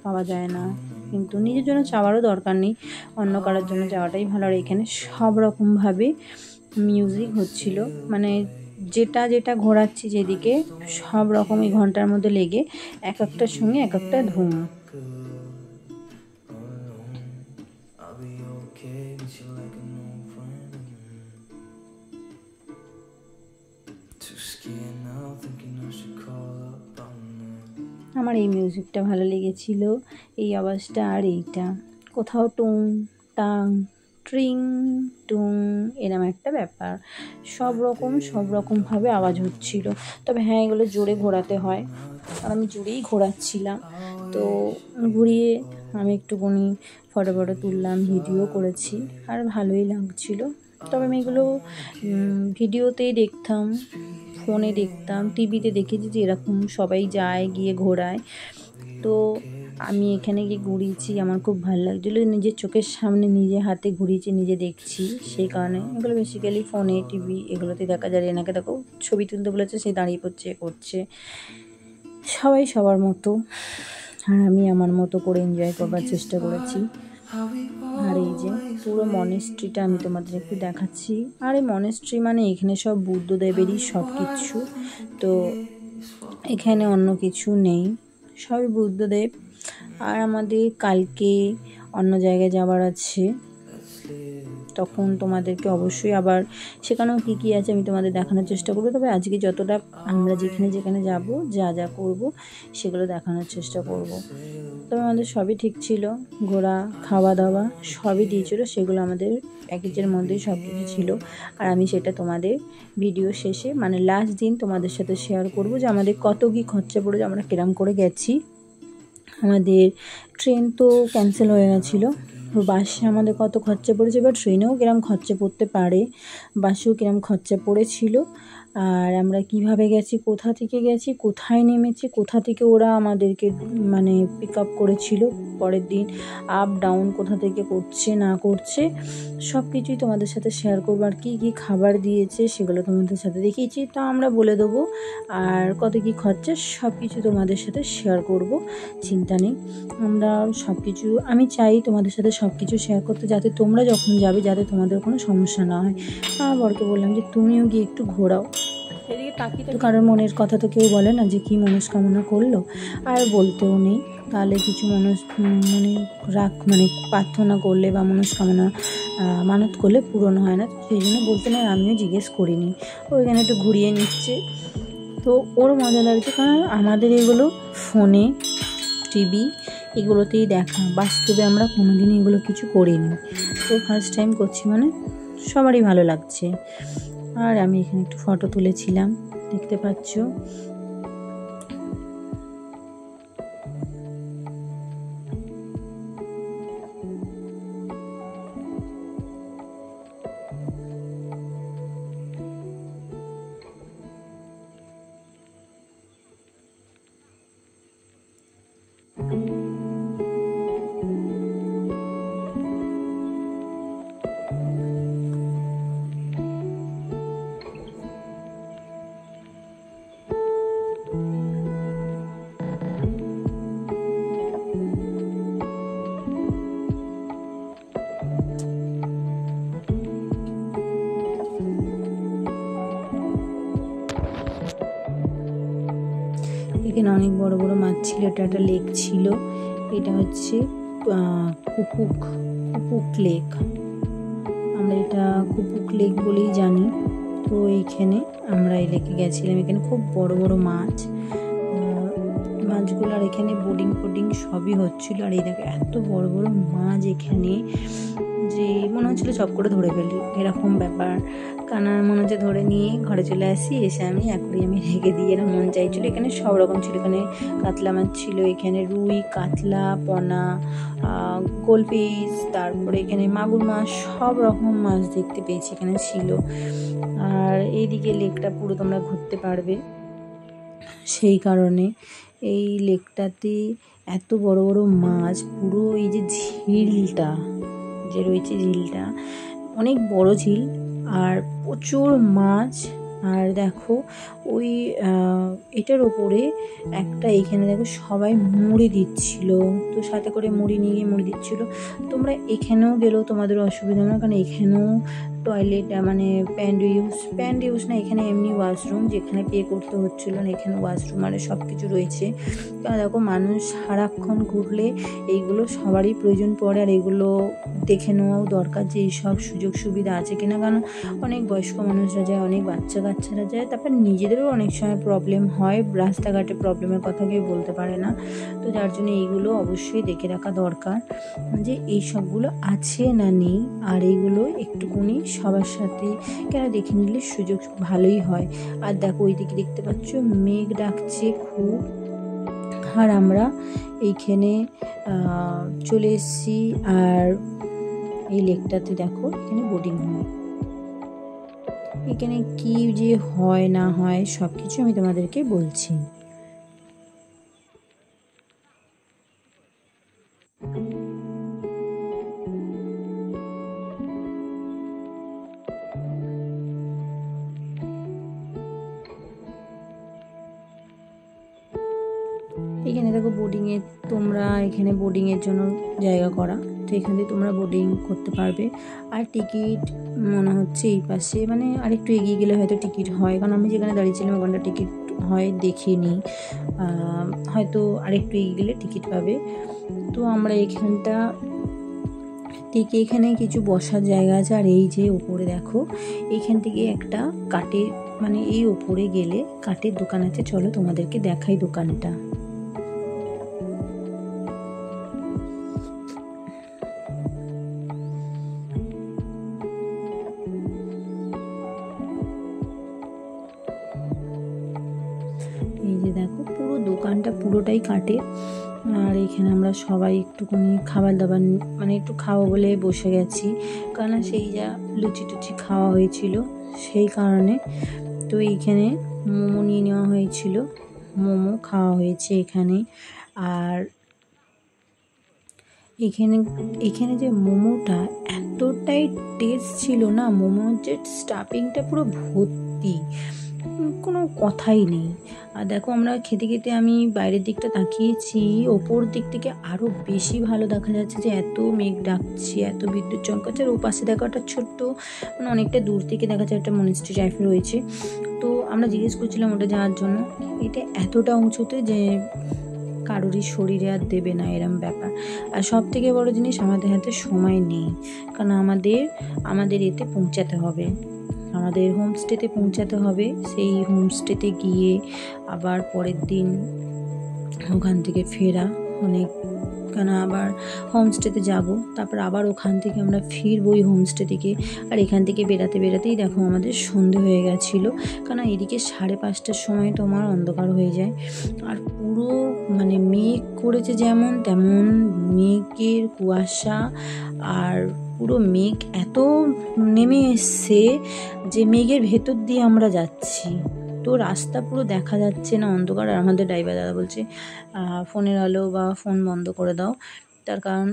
পাওয়া যায় না, কিন্তু নিজের জন্য চাওয়ারও দরকার নেই, অন্য কারোর জন্য চাওয়াটাই ভালো। আর এখানে সব রকমভাবে মিউজিক হচ্ছিল, মানে যেটা যেটা ঘোরাচ্ছি যেদিকে, সব রকম এই ঘন্টার মধ্যে লেগে এক একটার সঙ্গে এক একটা ধুম। আমার এই মিউজিকটা ভালো লেগেছিল, এই আওয়াজটা। আর এইটা কোথাও টুং টাং ট্রিং টুং এরম একটা ব্যাপার, সব রকমভাবে আওয়াজ হচ্ছিল। তবে হ্যাঁ, এগুলো জোরে ঘোরাতে হয়, আর আমি জোরেই ঘোরাচ্ছিলাম। তো ঘুরিয়ে আমি একটুখানি ফটো তুললাম, ভিডিও করেছি, আর ভালোই লাগছিল। তবে আমি এগুলো ভিডিওতেই দেখতাম, ফোনে দেখতাম, টিভিতে দেখেছি যে এরকম সবাই যায়, গিয়ে ঘোরায়। তো আমি এখানে গিয়ে ঘুরিয়েছি, আমার খুব ভালো লাগছিলো, নিজের চোখের সামনে নিজে হাতে ঘুরিয়েছি, নিজে দেখছি, সেই কারণে। এগুলো বেসিক্যালি ফোনে, টিভি এগুলোতে দেখা যায়। এনাকে দেখো ছবি তুলতে বলেছে, সে দাঁড়িয়ে পড়ছে, করছে, সবাই সবার মতো। আর আমি আমার মতো করে এনজয় করবার চেষ্টা করেছি। আর এই যে পুরো মনেস্ট্রিটা আমি তোমাদের একটু দেখাচ্ছি। আর এই মনেস্ট্রি মানে এখানে সব বুদ্ধদেবেরই সব কিছু, তো এখানে অন্য কিছু নেই, সবই বুদ্ধদেব। আর আমাদের কালকে অন্য জায়গায় যাওয়ার আছে, তখন তোমাদেরকে অবশ্যই আবার সেখানেও কী কী আছে আমি তোমাদের দেখানোর চেষ্টা করবো। তবে আজকে যতটা আমরা যেখানে যাব, যা করব সেগুলো দেখানোর চেষ্টা করব। তবে আমাদের সবই ঠিক ছিল, ঘোরা, খাওয়া দাওয়া সবই দিয়েছিল, সেগুলো আমাদের প্যাকেজের মধ্যেই সব কিছু ছিল। আর আমি সেটা তোমাদের ভিডিও শেষে, মানে লাস্ট দিন তোমাদের সাথে শেয়ার করব যে আমাদের কত কী খরচা পড়েছে, আমরা কিরম করে গেছি। আমাদের ট্রেন তো ক্যান্সেল হয়ে গেছিলো, তো বাসে আমাদের কত খরচা পড়েছে, বা ট্রেনেও কিরম খরচা পড়তে পারে, বাসেও কিরম খরচা পড়েছিল, আর আমরা কিভাবে গেছি, কোথা থেকে গেছি, কোথায় নেমেছি, কোথা থেকে ওরা আমাদেরকে মানে পিক আপ করেছিল পরের দিন, আপ ডাউন কোথা থেকে করছে না করছে, সব কিছুই তোমাদের সাথে শেয়ার করবো। আর কী কী খাবার দিয়েছে সেগুলো তোমাদের সাথে দেখিয়েছি, তা আমরা বলে দেবো। আর কত কী খরচা সব কিছু তোমাদের সাথে শেয়ার করব, চিন্তা নেই। আমরা সব কিছু, আমি চাই তোমাদের সাথে সব কিছু শেয়ার করতে, যাতে তোমরা যখন যাবে যাতে তোমাদের কোনো সমস্যা না হয়। আমার বরকে বললাম যে তুমিও গিয়ে একটু ঘোরাও, এদিকে তাকিয়ে তো কারোর মনের কথা তো কেউ বলে না যে কী মনস্কামনা করলো, আর বলতেও নেই, তাহলে কিছু মনে মানে প্রার্থনা করলে বা মনস্কামনা মানত করলে পূরণ হয় না, তো সেই জন্য বলতে নেই, আমিও জিজ্ঞেস করিনি। ওইখানে একটু ঘুরিয়ে নিচ্ছে, তো ওর মজা লাগছে, কারণ আমাদের এগুলো ফোনে, টিভি এগুলোতেই দেখা, বাস্তবে আমরা কোনোদিনই এগুলো কিছু করিনি, তো ফার্স্ট টাইম করছি, মানে সবারই ভালো লাগছে। আর আমি এখানে একটু ফটো তুলেছিলাম, দেখতে পাচ্ছ। এখানে অনেক বড় বড় মাছ ছিল। এটা একটা লেক ছিল, এটা হচ্ছে কুপুক লেক, আমরা এটা কুপুক লেক বলেই জানি। তো এইখানে আমরা এই লেকে গেছিলাম। এখানে খুব বড় বড় মাছগুলো, আর এখানে বোটিং সবই হচ্ছিল। আর এই দেখো এত বড় বড় মাছ এখানে, যে মনে হচ্ছিলো চপ করে ধরে ফেলি, এরকম ব্যাপার। কানা মনে হচ্ছে ধরে নিয়ে ঘরে চলে আসি, এসে আমি অ্যাকোয়ারিয়ামে রেখে দিই, এরা মন চাইছিল। এখানে সব রকম ছিল, এখানে কাতলা মাছ ছিল, এখানে রুই, কাতলা, পোনা, গোলফিশ, তারপরে এখানে মাগুর মাছ, সব রকম মাছ দেখতে পেয়েছি এখানে ছিল। আর এইদিকে লেকটা পুরো তোমরা ঘুরতে পারবে। সেই কারণে এই লেকটাতে এত বড় বড় মাছ, পুরো এই যে ঝিলটা যে রয়েছে, ঝিলটা অনেক বড় ঝিল আর প্রচুর মাছ। আর দেখো ওই এটার ওপরে একটা, এখানে দেখো সবাই মুড়ি দিচ্ছিল, তো সাথে করে মুড়ি নিয়ে গিয়ে মুড়ি দিচ্ছিল। তোমরা এখানেও গেলেও তোমাদের অসুবিধা না, কারণ এখানেও টয়লেট মানে প্যান্ট ইউজ না, এখানে এমনি ওয়াশরুম, যেখানে পে করতে হচ্ছিলো না, এখানে ওয়াশরুম মানে সব কিছু রয়েছে। কারণ দেখো মানুষ সারাক্ষণ ঘুরলে এইগুলো সবারই প্রয়োজন পড়ে, আর এগুলো দেখে নেওয়াও দরকার যে এইসব সুযোগ সুবিধা আছে কিনা। কারণ অনেক বয়স্ক মানুষরা যায়, অনেক বাচ্চা কাচ্চারা যায়, তারপর নিজেদেরও অনেক সময় প্রবলেম হয়, রাস্তাঘাটে প্রবলেমের কথা কেউ বলতে পারে না। তো যার জন্য এইগুলো অবশ্যই দেখে রাখা দরকার যে এই সবগুলো আছে না নেই। আর এইগুলো একটুকুনি সবার সাথে কেন দেখে নিলে সুযোগ ভালোই হয়। আর দেখো ওইদিকে দেখতে পাচ্ছ মেঘ ডাকছে খুব। আর আমরা এইখানে চলে এসেছি। আর এই লেকটাতে দেখো এখানে বোটিং হয়, এখানে কি যে হয় না হয় সব কিছু আমি তোমাদেরকে বলছি। এখানে দেখো বোটিংয়ে, তোমরা এখানে বোটিংয়ের জন্য জায়গা করা, তো এখান থেকে তোমরা বোটিং করতে পারবে। আর টিকিট মনে হচ্ছে এই পাশে, মানে আরেকটু এগিয়ে গেলে হয়তো টিকিট হয়, কারণ আমি যেখানে দাঁড়িয়েছিলাম ওখানটা টিকিট হয় দেখিনি, হয়তো আরেকটু এগিয়ে গেলে টিকিট পাবে। তো আমরা এখানটা ঠিক এখানে কিছু বসার জায়গা আছে। আর এই যে উপরে দেখো এইখান থেকে একটা কাঠের, মানে এই উপরে গেলে কাঠের দোকান আছে, চলো তোমাদেরকে দেখাই দোকানটা। এই যে দেখো পুরো দোকানটা পুরোটাই কাটে। আর এখানে আমরা সবাই একটুখানি খাবার দাবার মানে একটু খাবো বলে বসে গেছি, কারণ সেই যা লুচি টুচি খাওয়া হয়েছিল সেই কারণে। তো এইখানে মোমো নিয়ে নেওয়া হয়েছিল, মোমো খাওয়া হয়েছে এখানে। আর এখানে যে মোমোটা এতটাই টেস্ট ছিল না, মোমোর যে স্টাফিংটা পুরো ভর্তি, কোনো কথাই নেই। আর দেখো আমরা খেতে খেতে আমি বাইরের দিকটা তাকিয়েছি, ওপর দিক থেকে আরও বেশি ভালো দেখা যাচ্ছে, যে এত মেঘ ডাকছে, এত বিদ্যুৎ চমকাচ্ছে। আর ও পাশে দেখো একটা ছোট্ট, মানে অনেকটা দূর থেকে দেখা যাচ্ছে একটা মনিস্ট্রি টাইপের রয়েছে। তো আমরা জিজ্ঞেস করছিলাম ওটা যাওয়ার জন্য, এটা এতটা উঁচুতে যে কারোরই শরীরে আর দেবে না, এরম ব্যাপার। আর সব থেকে বড় জিনিস, আমাদের হাতে সময় নেই, কারণ আমাদের এতে পৌঁছাতে হবে, আমাদের হোমস্টেতে পৌঁছাতে হবে। সেই হোমস্টেতে গিয়ে আবার পরের দিন ওখান থেকে ফেরা অনেক, কেন আবার হোমস্টেতে যাব, তারপর আবার ওখান থেকে আমরা ফিরবো ওই হোমস্টে থেকে। আর এখান থেকে বেরাতেই দেখো আমাদের সন্ধে হয়ে গেছিলো, কারণ এদিকে 5:30টার সময় তো আমার অন্ধকার হয়ে যায়। আর পুরো মানে মেঘ করেছে যেমন তেমন, মেঘের কুয়াশা, আর পুরো মেঘ এত নেমে এসছে যে মেঘের ভেতর দিয়ে আমরা যাচ্ছি, তো রাস্তা পুরো দেখা যাচ্ছে না, অন্ধকার। আর আমাদের ড্রাইভার দাদা বলছে ফোনের আলো বা ফোন বন্ধ করে দাও, তার কারণ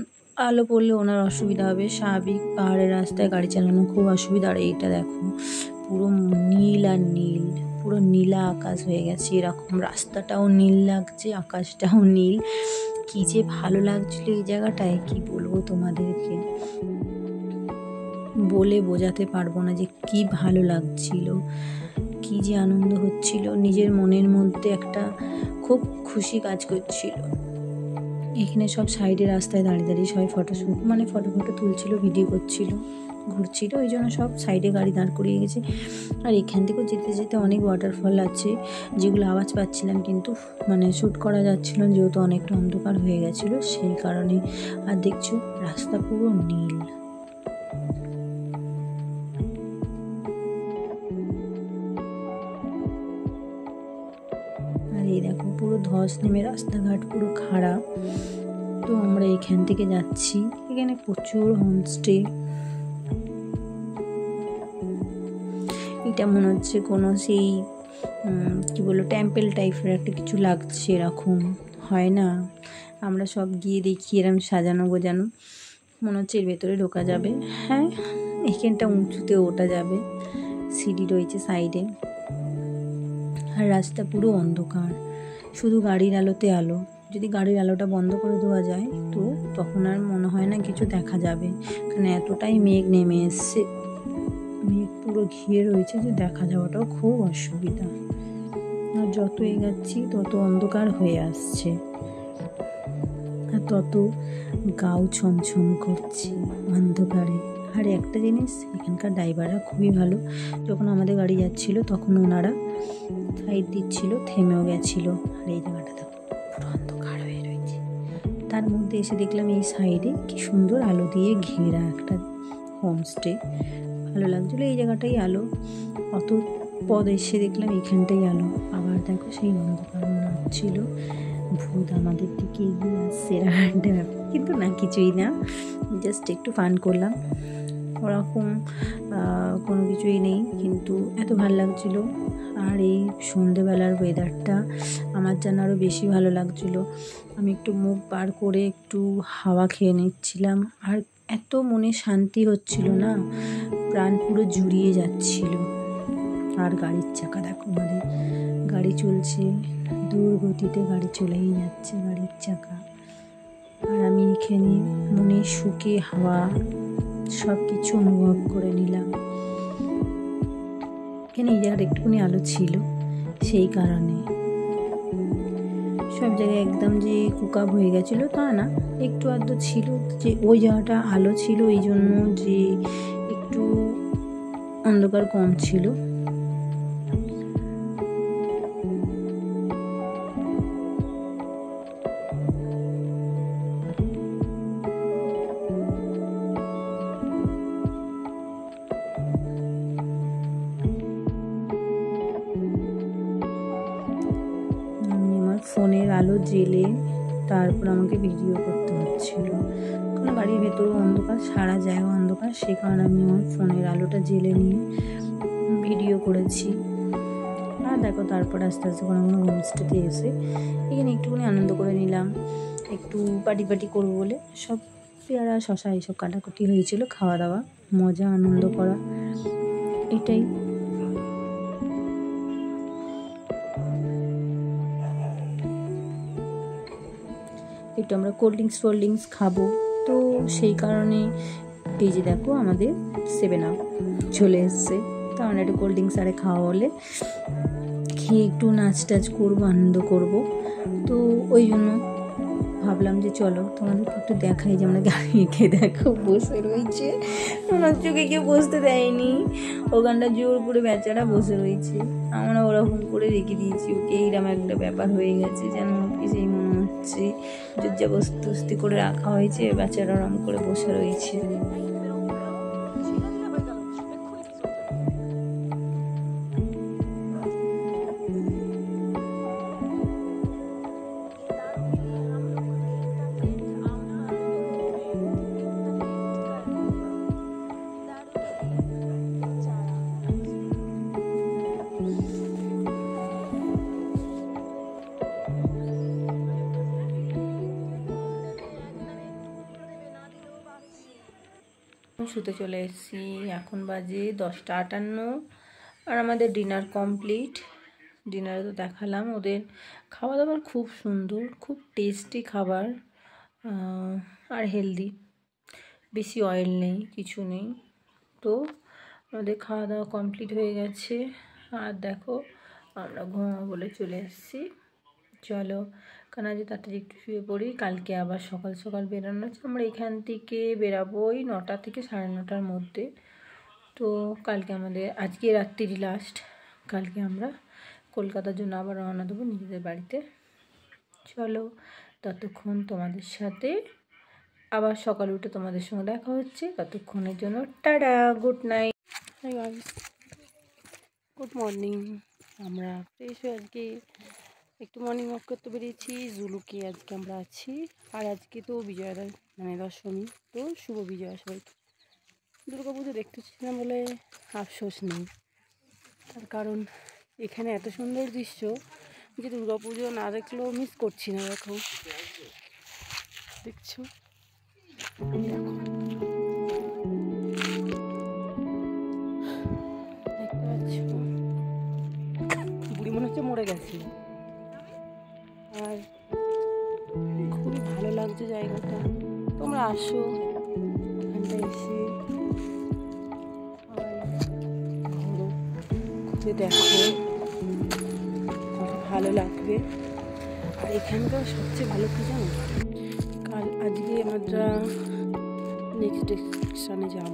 আলো পড়লে ওনার অসুবিধা হবে, স্বাভাবিক পাহাড়ের রাস্তায় গাড়ি চালানো খুব অসুবিধা। আর এইটা দেখো পুরো নীল আর নীল, পুরো নীলা আকাশ হয়ে গেছে, এরকম রাস্তাটাও নীল লাগছে, আকাশটাও নীল, কি যে ভালো লাগছিল এই জায়গাটায়, কি বলবো তোমাদেরকে। বলে বোঝাতে পারবো না যে কি ভালো লাগছিল, কি যে আনন্দ হচ্ছিল, নিজের মনের মধ্যে একটা খুব খুশি কাজ করছিল। এখানে সব সাইডে রাস্তায় দাঁড়িয়ে দাঁড়িয়ে সবাই ফটো তুলছিল, ভিডিও করছিল, ঘুরছিল, ওই জন্য সব সাইডে গাড়ি দাঁড় করিয়ে গেছে। আর এখান থেকেও যেতে যেতে অনেক ওয়াটারফল আছে, যেগুলো আওয়াজ পাচ্ছিলাম কিন্তু শ্যুট করা যাচ্ছিল না, যেহেতু অনেকটা অন্ধকার হয়ে গেছিলো সেই কারণে। আর দেখছো রাস্তা পুরো নীল। আর এই দেখো পুরো ধস নেমে রাস্তাঘাট পুরো খারাপ। তো আমরা এখান থেকে যাচ্ছি, এখানে প্রচুর হোমস্টে। এটা মনে হচ্ছে কোনো সেই কি বলবো টেম্পল টাইপের একটা কিছু লাগছে, এরকম হয় না? আমরা সব গিয়ে দেখি এরকম সাজানো গোজানো, মনে হচ্ছে এর ভেতরে ঢোকা যাবে। হ্যাঁ, এখানটা উঁচুতে ওঠা যাবে, সিঁড়ি রয়েছে সাইডে। আর রাস্তা পুরো অন্ধকার, শুধু গাড়ির আলোতে আলো। যদি গাড়ির আলোটা বন্ধ করে দেওয়া যায় তো তখন আর মনে হয় না কিছু দেখা যাবে, কারণ এতটাই মেঘ নেমে এসছে, মেঘ পুরো ঘিরে রয়েছে যে দেখা যাওয়াটাও খুব অসুবিধা। আর যত এগাচ্ছি তত অন্ধকার হয়ে আসছে, আর তত গাও ছমছম করছে অন্ধকারে। আর একটা জিনিস, এখানকার ড্রাইভাররা খুবই ভালো। যখন আমাদের গাড়ি যাচ্ছিল তখন ওনারা সাইড দিচ্ছিল, থেমেও গেছিলো। আর এই জায়গাটা দেখো পুরো অন্ধকার হয়ে রয়েছে, তার মধ্যে এসে দেখলাম এই সাইডে কি সুন্দর আলো দিয়ে ঘেরা একটা হোমস্টে, ভালো লাগছিলো। এই জায়গাটাই আলো, অত পদ এসে দেখলাম এখানটাই আলো। আবার দেখো সেই অন্ধকার, মনে হচ্ছিল ভূত আমাদের দিকে এগিয়ে আসছে এরকম ব্যাপার, কিন্তু না, কিছুই না, জাস্ট একটু ফান করলাম, ওরকম কোনো কিছুই নেই, কিন্তু এত ভালো লাগছিলো। আর এই সন্ধেবেলার ওয়েদারটা আমার যেন আরও বেশি ভালো লাগছিলো। আমি একটু মুখ বার করে একটু হাওয়া খেয়ে নিচ্ছিলাম, আর এত মনে শান্তি হচ্ছিল না, প্রাণ পুরো জুড়িয়ে যাচ্ছিল। আর গাড়ির চাকা দেখো, আমাদের গাড়ি চলছে, দূর গতিতে গাড়ি চলেই যাচ্ছে গাড়ির চাকা। আর আমি এখানে মনে সুখে হাওয়া সব কিছু অনুভব করে নিলাম। এখানে এই জায়গাটা একটুখানি আলো ছিল, সেই কারণে। সব জায়গায় একদম যে কুকাব হয়ে গেছিলো তা না, একটু আধটু ছিল, যে ওই জায়গাটা আলো ছিল এই জন্য যে একটু অন্ধকার কম ছিল। ফোনের আলো জেলে তারপর আমাকে ভিডিও করতে হচ্ছিল, কারণ বাড়ির ভেতরও অন্ধকার, সারা জায়গা অন্ধকার, সে কারণে আমি আমার ফোনের আলোটা জেলে নিয়ে ভিডিও করেছি। আর দেখো তারপর আস্তে আস্তে কোনো হোমস্টেতে এসে এখানে একটুখানি আনন্দ করে নিলাম, একটু পার্টি করবো বলে সব পেয়ারা শশা এইসব কাটাকুটি হয়েছিল, খাওয়া দাওয়া, মজা আনন্দ করা, এটাই। একটু আমরা কোল্ড ড্রিঙ্কস খাবো, তো সেই কারণে এই যে দেখো আমাদের 7 আপ চলে এসছে, তো আমরা একটু কোল্ড ড্রিঙ্কস আরে খাওয়া হলে খেয়ে একটু নাচ টাচ করবো, আনন্দ করবো। তো ওই জন্য ভাবলাম যে চলো তোমাদেরকে একটু দেখাই যে আমরা গাড়িকে দেখো বসে রয়েছে, ওনার চোখে কেউ বসতে দেয়নি, ওখানটা জোর করে বেচারা বসে রয়েছে, আমরা ওরকম করে রেখে দিয়েছি ওকে, এইরকম একটা ব্যাপার হয়ে গেছে, যেন ওকে সেই মনে হচ্ছে জবরদস্তি করে রাখা হয়েছে, বেচারা ওরকম করে বসে রয়েছে। শুতে চলে এসেছি, এখন বাজে 10টা 58, আর আমাদের ডিনার কমপ্লিট। ডিনারে তো দেখালাম, ওদের খাওয়া দাওয়ার খুব সুন্দর, খুব টেস্টি খাবার, আর হেলদি, বেশি অয়েল নেই, কিছু নেই। তো আমাদের খাওয়া দাওয়া কমপ্লিট হয়ে গেছে, আর দেখো আমরা ঘুমাবো বলে চলে এসেছি। চলো কারণ আজ তাড়াতাড়ি একটু শুয়ে পড়ি, কালকে আবার সকাল সকাল বেরোনো আছে। আমরা এখান থেকে বেরাবো ওই 9টা থেকে 9:30টার মধ্যে। তো কালকে আমাদের আজকে রাত্রি লাস্ট, কালকে আমরা কলকাতার জন্য আবার রওনা দেবো নিজেদের বাড়িতে। চলো ততক্ষণ তোমাদের সাথে আবার সকালে উঠে তোমাদের সঙ্গে দেখা হচ্ছে, ততক্ষণের জন্য tata, good night, good morning. আমরা ফ্রেশ হয়ে আজকে একটু মর্নিং ওয়াক করতে বেরিয়েছি। জুলুকে আজকে আমরা আছি, আর আজকে তো বিজয়া মানে দশমী, তো শুভ বিজয়া। সবাইকে দুর্গা পুজো দেখতেছিলাম বলে আফসোস নেই, তার কারণ এখানে এত সুন্দর দৃশ্য যে দুর্গা পুজো না দেখলেও মিস করছি না। দেখো দেখছো, দেখতে পাচ্ছ, বুড়ি মনে হচ্ছে মরে গেছে। আর খুবই ভালো লাগছে জায়গাটা, তোমরা আসো এখানটা এসে ঘোরো, ঘুরে দেখো, ভালো লাগবে। আর এখানকার সবচেয়ে ভালো কি জানো, আজকে আমরা নেক্সট ডেস্টিনেশনে যাব,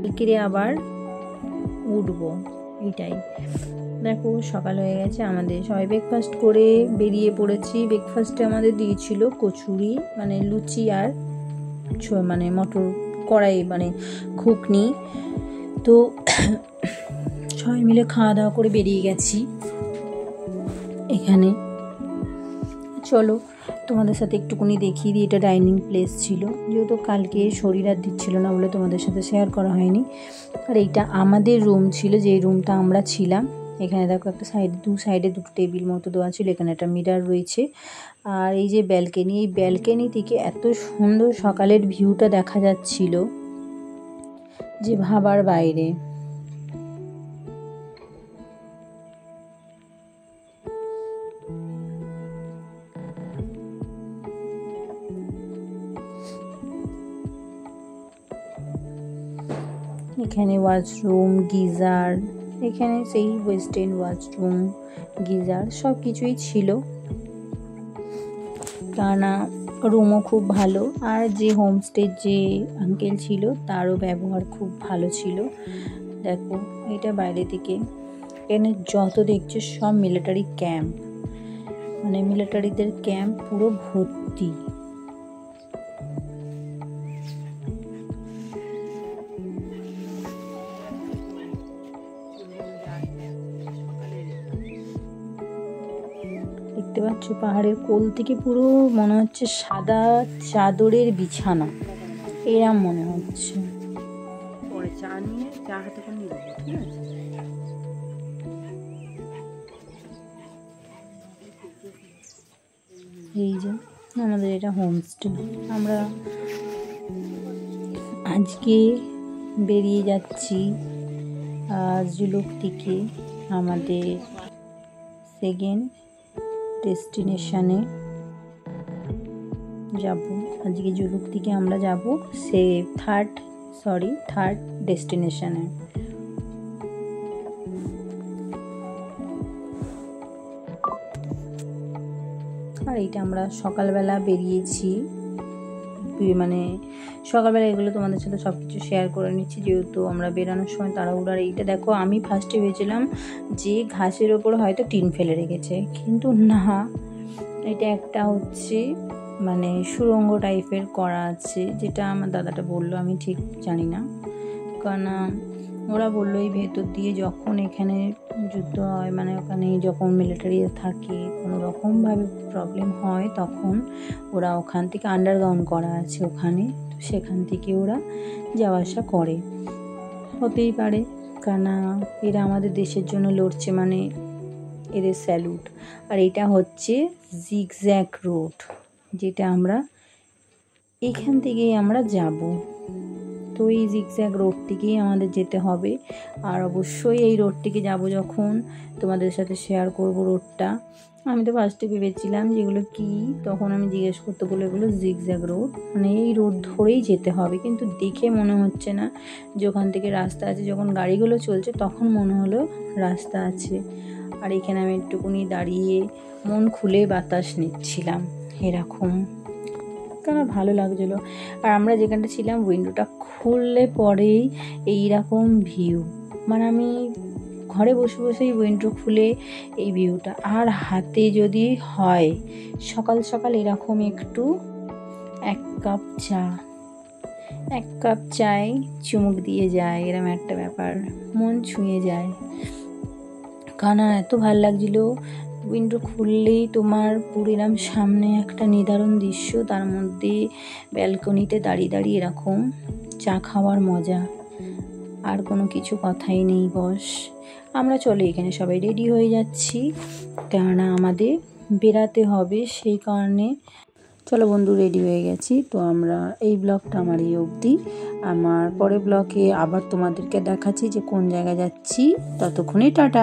কালকে আবার উঠবো, এটাই। দেখো সকাল হয়ে গেছে আমাদের, সবাই ব্রেকফাস্ট করে বেরিয়ে পড়েছি। ব্রেকফাস্টে আমাদের দিয়েছিল কচুরি, মানে লুচি আর মানে মটর কড়াই, মানে ঘুগনি। তো সবাই মিলে খাওয়া দাওয়া করে বেরিয়ে গেছি এখানে। চলো তোমাদের সাথে একটুকুনি দেখিয়ে দিই, এটা ডাইনিং প্লেস ছিল, যেহেতু কালকে শরীর আর দিচ্ছিল না বলে তোমাদের সাথে শেয়ার করা হয়নি। আর এইটা আমাদের রুম ছিল, যে রুমটা আমরা ছিলাম। এখানে দেখো একটা দু সাইডে দুটো টেবিল মতো দেওয়া ছিল, এখানে একটা মিরার রয়েছে। আর এই যে ব্যালকনি, এই ব্যালকনি থেকে এত সুন্দর সকালের ভিউটা দেখা যাচ্ছিল যে ভাবার বাইরে। এখানে ওয়াশরুম, গিজার, এখানে সেই ওয়েস্টার্ন ওয়াশরুম, গিজার সব কিছুই ছিল, কেননা রুমও খুব ভালো। আর যে হোমস্টের যে আঙ্কেল ছিল তারও ব্যবহার খুব ভালো ছিল। দেখো এটা বাইরে থেকে, এখানে যত দেখছো সব মিলিটারি ক্যাম্প, মানে মিলিটারিদের ক্যাম্প পুরো ভর্তি। দেখতে পাচ্ছ পাহাড়ের কোল থেকে পুরো মনে হচ্ছে সাদা চাদরের বিছানা, এরম মনে হচ্ছে। পরে চা নিয়ে চা হাতে করে নিয়ে যাবো, ঠিক আছে? এই যে আমাদের এটা হোমস্টে। আমরা আজকে বেরিয়ে যাচ্ছি জুলুক থেকে আমাদের সেকেন্ড ডেস্টিনেশনে যাব। আজকে জুলুক থেকে আমরা যাব সে থার্ড ডেস্টিনেশনে। আর এইটা আমরা সকালবেলা বেরিয়েছি, মানে সকালবেলা এগুলো তোমাদের সাথে সব কিছু শেয়ার করে নিচ্ছি, যেহেতু আমরা বেরানোর সময় তাড়াহুড়ার। এইটা দেখো, আমি ফার্স্টে ভেবেছিলাম যে ঘাসের ওপর হয়তো টিন ফেলে রেখেছে, কিন্তু না, এটা একটা হচ্ছে মানে সুড়ঙ্গ টাইপের করা আছে, যেটা আমার দাদাটা বললো, আমি ঠিক জানি না, কারণ ওরা বললো এই ভেতর দিয়ে যখন এখানে যুদ্ধ হয়, মানে ওখানে যখন মিলিটারি থাকে, কোনো রকমভাবে প্রবলেম হয়, তখন ওরা ওখান থেকে আন্ডারগ্রাউন্ড করা আছে ওখানে, তো সেখান থেকে ওরা যাওয়া আসা করে। হতেই পারে, কারণ এরা আমাদের দেশের জন্য লড়ছে, মানে এদের স্যালুট। আর এটা হচ্ছে জিগজ্যাগ রোড, যেটা আমরা এখান থেকেই আমরা যাব। তো তো এই জিগজ্যাগ রোডটিকেই আমাদের যেতে হবে। আর অবশ্যই এই রোডটিকে যাব যখন তোমাদের সাথে শেয়ার করব রোডটা। আমি তো ফার্স্টে ভেবেছিলাম যেগুলো কি, তখন আমি জিজ্ঞেস করতে বলে এগুলো জিগজ্যাগ রোড, মানে এই রোড ধরেই যেতে হবে, কিন্তু দেখে মনে হচ্ছে না যে ওখান থেকে রাস্তা আছে। যখন গাড়িগুলো চলছে তখন মনে হলো রাস্তা আছে। আর এখানে আমি একটুকুনি দাঁড়িয়ে মন খুলে বাতাস নিচ্ছিলাম এরকম, কারণ ভালো লাগছিলো। আর আমরা যেখানটা ছিলাম উইন্ডোটা খুললে পরেই এইরকম ভিউ, মানে আমি ঘরে বসে বসেই উইন্ডো খুলে এই ভিউটা। আর হাতে যদি হয় সকাল সকাল এরকম একটু এক কাপ চায় চুমুক দিয়ে যায়, এরকম একটা ব্যাপার মন ছুঁয়ে যায়। কারণ এত ভালো লাগছিলো, উইন্ডো খুললেই তোমার পুরিলাম সামনে একটা নিদারুণ দৃশ্য, তার মধ্যে ব্যালকনিতে দাঁড়িয়ে দাঁড়িয়ে এরকম চা খাওয়ার মজা, আর কোনো কিছু কথাই নেই। বস আমরা চলে এখানে সবাই রেডি হয়ে যাচ্ছি, কেননা আমাদের বেরাতে হবে, সেই কারণে চলো বন্ধু রেডি হয়ে গেছি। তো আমরা এই ব্লগটা আমার এই অবধি, আমার পরের ব্লগে আবার তোমাদেরকে দেখাচ্ছি যে কোন জায়গায় যাচ্ছি। ততক্ষণে টাটা।